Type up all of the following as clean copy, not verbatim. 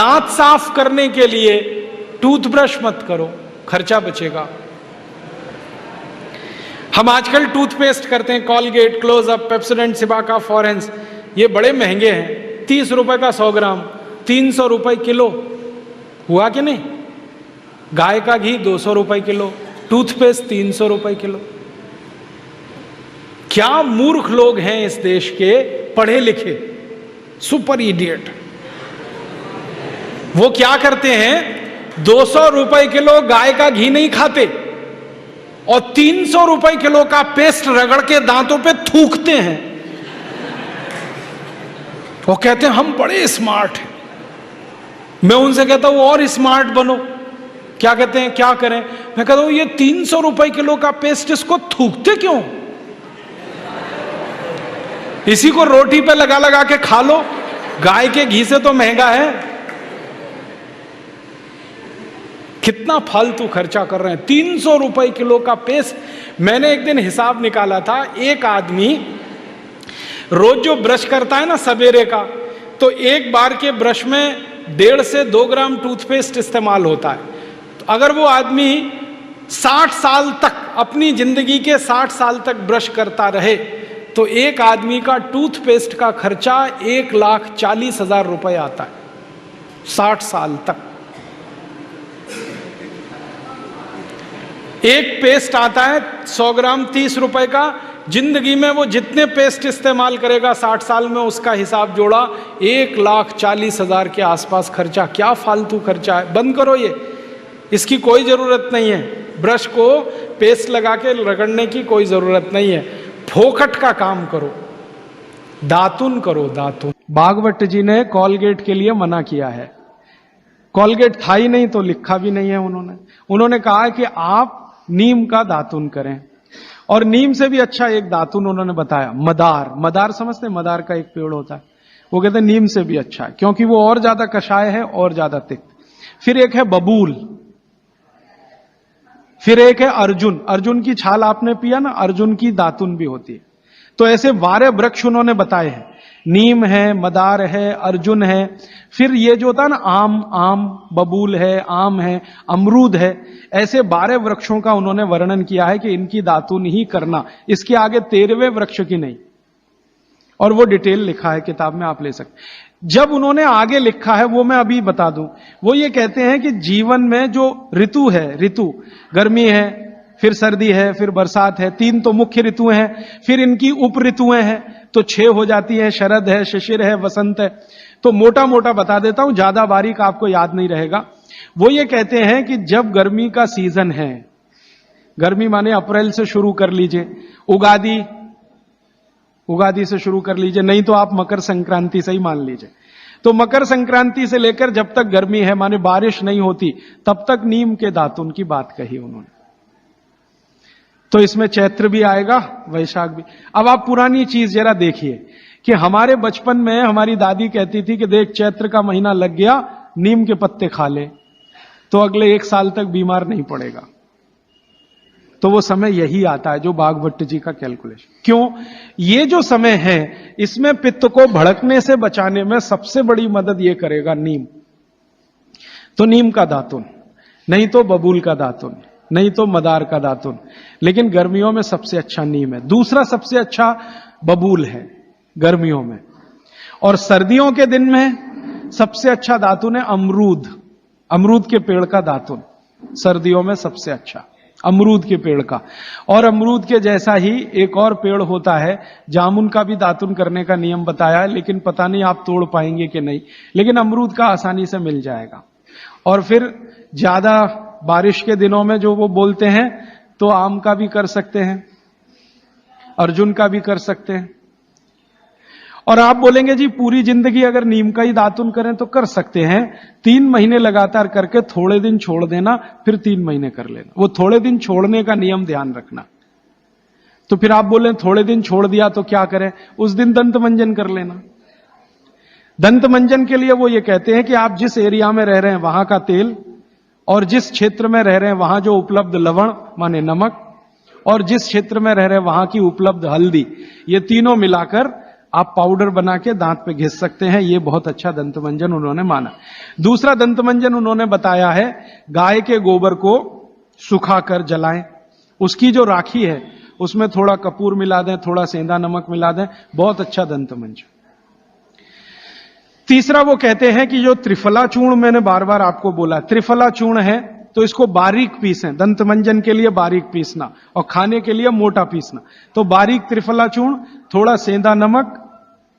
दांत साफ करने के लिए टूथब्रश मत करो, खर्चा बचेगा। हम आजकल टूथपेस्ट करते हैं, कॉलगेट, क्लोजअप, पेप्सोडेंट, सिबाका, फॉरेंस, ये बड़े महंगे हैं, 30 रुपए का 100 ग्राम, 300 रुपए किलो, हुआ कि नहीं? गाय का घी 200 रुपए किलो, टूथपेस्ट 300 रुपए किलो। क्या मूर्ख लोग हैं इस देश के, पढ़े लिखे सुपर इडियट। वो क्या करते हैं, 200 रुपए किलो गाय का घी नहीं खाते और 300 रुपए किलो का पेस्ट रगड़ के दांतों पे थूकते हैं। वो कहते हैं हम बड़े स्मार्ट हैं। मैं उनसे कहता हूं और स्मार्ट बनो। क्या कहते हैं, क्या करें? मैं कहता हूं ये 300 रुपए किलो का पेस्ट, इसको थूकते क्यों? इसी को रोटी पे लगा लगा के खा लो, गाय के घी से तो महंगा है। कितना फालतू खर्चा कर रहे हैं, 300 रुपए किलो का पेस्ट। मैंने एक दिन हिसाब निकाला था, एक आदमी रोज जो ब्रश करता है ना सवेरे का, तो एक बार के ब्रश में 1.5 से 2 ग्राम टूथपेस्ट इस्तेमाल होता है। तो अगर वो आदमी 60 साल तक, अपनी जिंदगी के 60 साल तक ब्रश करता रहे, तो एक आदमी का टूथपेस्ट का खर्चा 1,40,000 रुपए आता है 60 साल तक। एक पेस्ट आता है 100 ग्राम 30 रुपए का। जिंदगी में वो जितने पेस्ट इस्तेमाल करेगा 60 साल में, उसका हिसाब जोड़ा 1,40,000 के आसपास खर्चा। क्या फालतू खर्चा है, बंद करो ये, इसकी कोई जरूरत नहीं है। ब्रश को पेस्ट लगा के रगड़ने की कोई जरूरत नहीं है। फोकट का काम करो, दातुन करो, दातुन। भागवत जी ने कॉलगेट के लिए मना किया है। कॉलगेट था ही नहीं तो लिखा भी नहीं है उन्होंने कहा कि आप नीम का दातुन करें। और नीम से भी अच्छा एक दातुन उन्होंने बताया, मदार। मदार समझते हैं, मदार का एक पेड़ होता है, वो कहते हैं नीम से भी अच्छा है, क्योंकि वो और ज्यादा कषाय है और ज्यादा तिक्त। फिर एक है बबूल, फिर एक है अर्जुन। अर्जुन की छाल आपने पिया ना, अर्जुन की दातुन भी होती है। तो ऐसे 12 वृक्ष उन्होंने बताए हैं, नीम है, मदार है, अर्जुन है, फिर ये जो होता है ना आम, बबूल है, आम है, अमरूद है। ऐसे 12 वृक्षों का उन्होंने वर्णन किया है कि इनकी दातुन ही करना, इसके आगे 13वें वृक्ष की नहीं। और वो डिटेल लिखा है किताब में, आप ले सकते। जब उन्होंने आगे लिखा है वो मैं अभी बता दूं। वो ये कहते हैं कि जीवन में जो ऋतु है, ऋतु गर्मी है, फिर सर्दी है, फिर बरसात है, 3 तो मुख्य ऋतुएं हैं, फिर इनकी उप ऋतुएं हैं, तो 6 हो जाती है। शरद है, शिशिर है, वसंत है। तो मोटा मोटा बता देता हूं, ज्यादा बारीक आपको याद नहीं रहेगा। वो ये कहते हैं कि जब गर्मी का सीजन है, गर्मी माने अप्रैल से शुरू कर लीजिए, उगादी से शुरू कर लीजिए, नहीं तो आप मकर संक्रांति से ही मान लीजिए। तो मकर संक्रांति से लेकर जब तक गर्मी है, माने बारिश नहीं होती, तब तक नीम के दातुन की बात कही उन्होंने। तो इसमें चैत्र भी आएगा, वैशाख भी। अब आप पुरानी चीज जरा देखिए कि हमारे बचपन में हमारी दादी कहती थी कि देख चैत्र का महीना लग गया, नीम के पत्ते खा ले तो अगले 1 साल तक बीमार नहीं पड़ेगा। तो वो समय यही आता है जो भागवत जी का कैलकुलेशन। क्यों? ये जो समय है इसमें पित्त को भड़कने से बचाने में सबसे बड़ी मदद ये करेगा नीम। तो नीम का दातुन, नहीं तो बबूल का दातुन, नहीं तो मदार का दातुन, लेकिन गर्मियों में सबसे अच्छा नीम है। दूसरा सबसे अच्छा बबूल है गर्मियों में। और सर्दियों के दिन में सबसे अच्छा दातुन है अमरूद। अमरूद के पेड़ का दातुन सर्दियों में सबसे अच्छा, अमरूद के पेड़ का। और अमरूद के जैसा ही एक और पेड़ होता है, जामुन का भी दातुन करने का नियम बताया है, लेकिन पता नहीं आप तोड़ पाएंगे कि नहीं, लेकिन अमरूद का आसानी से मिल जाएगा। और फिर ज्यादा बारिश के दिनों में जो वो बोलते हैं, तो आम का भी कर सकते हैं, अर्जुन का भी कर सकते हैं। और आप बोलेंगे जी पूरी जिंदगी अगर नीम का ही दातुन करें तो कर सकते हैं। 3 महीने लगातार करके थोड़े दिन छोड़ देना, फिर 3 महीने कर लेना। वो थोड़े दिन छोड़ने का नियम ध्यान रखना। तो फिर आप बोले थोड़े दिन छोड़ दिया तो क्या करें? उस दिन दंत मंजन कर लेना। दंत मंजन के लिए वो ये कहते हैं कि आप जिस एरिया में रह रहे हैं वहां का तेल, और जिस क्षेत्र में रह रहे हैं वहां जो उपलब्ध लवण माने नमक, और जिस क्षेत्र में रह रहे हैं वहां की उपलब्ध हल्दी, ये तीनों मिलाकर आप पाउडर बना के दांत पे घिस सकते हैं। ये बहुत अच्छा दंतमंजन उन्होंने माना। दूसरा दंतमंजन उन्होंने बताया है, गाय के गोबर को सुखाकर जलाएं, उसकी जो राखी है उसमें थोड़ा कपूर मिला दें, थोड़ा सेंधा नमक मिला दें, बहुत अच्छा दंतमंजन। तीसरा वो कहते हैं कि जो त्रिफला चूर्ण, मैंने बार बार आपको बोला त्रिफला चूर्ण है, तो इसको बारीक पीसें। दंतमंजन के लिए बारीक पीसना और खाने के लिए मोटा पीसना। तो बारीक त्रिफला चूर्ण, थोड़ा सेंधा नमक,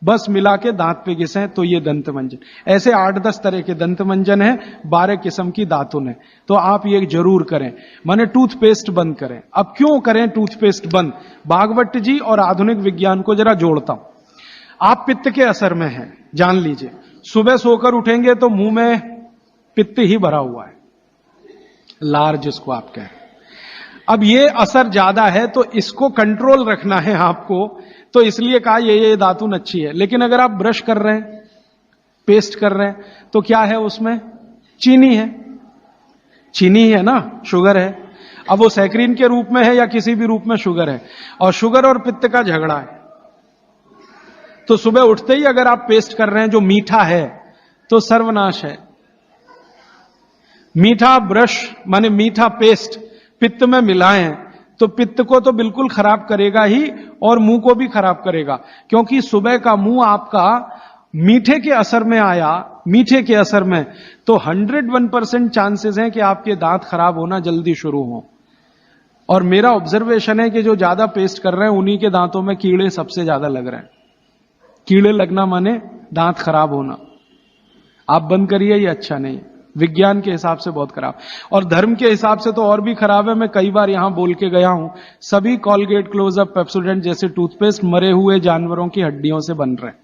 बस मिला के दांत पे घिसें, तो ये दंतमंजन। ऐसे 8-10 तरह के दंतमंजन है, 12 किस्म की दातुन है। तो आप ये जरूर करें, माने टूथपेस्ट बंद करें। अब क्यों करें टूथपेस्ट बंद? भागवत जी और आधुनिक विज्ञान को जरा जोड़ता हूं। आप पित्त के असर में हैं, जान लीजिए। सुबह सोकर उठेंगे तो मुंह में पित्त ही भरा हुआ है, लार जिसको आप कह रहे हैं। अब ये असर ज्यादा है, तो इसको कंट्रोल रखना है आपको, तो इसलिए कहा ये दातुन अच्छी है। लेकिन अगर आप ब्रश कर रहे हैं, पेस्ट कर रहे हैं, तो क्या है उसमें? चीनी है, चीनी है ना, शुगर है। अब वो सैकरीन के रूप में है या किसी भी रूप में शुगर है, और शुगर और पित्त का झगड़ा है। तो सुबह उठते ही अगर आप पेस्ट कर रहे हैं जो मीठा है, तो सर्वनाश है। मीठा ब्रश माने मीठा पेस्ट पित्त में मिलाएं तो पित्त को तो बिल्कुल खराब करेगा ही, और मुंह को भी खराब करेगा। क्योंकि सुबह का मुंह आपका मीठे के असर में आया, मीठे के असर में, तो 101% चांसेस हैं कि आपके दांत खराब होना जल्दी शुरू हो। और मेरा ऑब्जर्वेशन है कि जो ज्यादा पेस्ट कर रहे हैं उन्हीं के दांतों में कीड़े सबसे ज्यादा लग रहे हैं। कीड़े लगना माने दांत खराब होना। आप बंद करिए, ये अच्छा नहीं है। विज्ञान के हिसाब से बहुत खराब, और धर्म के हिसाब से तो और भी खराब है। मैं कई बार यहां बोल के गया हूं, सभी कॉलगेट, क्लोजअप, पेप्सोडेंट जैसे टूथपेस्ट मरे हुए जानवरों की हड्डियों से बन रहे हैं।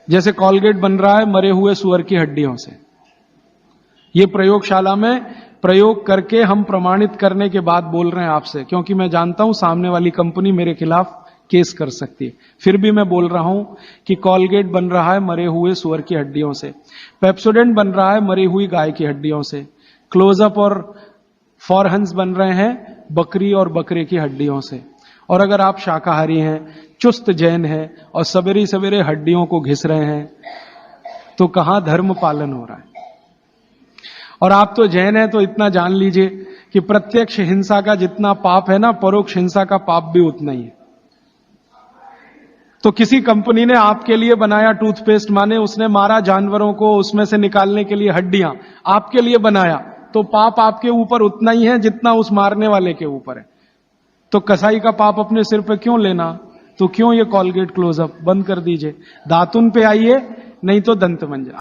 जैसे कॉलगेट बन रहा है मरे हुए सुअर की हड्डियों से। ये प्रयोगशाला में प्रयोग करके हम प्रमाणित करने के बाद बोल रहे हैं आपसे, क्योंकि मैं जानता हूं सामने वाली कंपनी मेरे खिलाफ केस कर सकती है। फिर भी मैं बोल रहा हूं कि कॉलगेट बन रहा है मरे हुए सुअर की हड्डियों से, पेप्सोडेंट बन रहा है मरी हुई गाय की हड्डियों से, क्लोजअप और फॉरहंस बन रहे हैं बकरी और बकरे की हड्डियों से। और अगर आप शाकाहारी हैं, चुस्त जैन हैं और सवेरे सवेरे हड्डियों को घिस रहे हैं, तो कहां धर्म पालन हो रहा है? और आप तो जैन हैं, तो इतना जान लीजिए कि प्रत्यक्ष हिंसा का जितना पाप है ना, परोक्ष हिंसा का पाप भी उतना ही है। तो किसी कंपनी ने आपके लिए बनाया टूथपेस्ट, माने उसने मारा जानवरों को, उसमें से निकालने के लिए हड्डियां आपके लिए बनाया, तो पाप आपके ऊपर उतना ही है जितना उस मारने वाले के ऊपर है। तो कसाई का पाप अपने सिर पे क्यों लेना? तो क्यों ये कॉलगेट, क्लोजअप बंद कर दीजिए। दातुन पे आइए, नहीं तो दंतमंजन।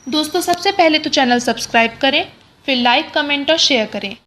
दोस्तों, सबसे पहले तो चैनल सब्सक्राइब करें, फिर लाइक, कमेंट और शेयर करें।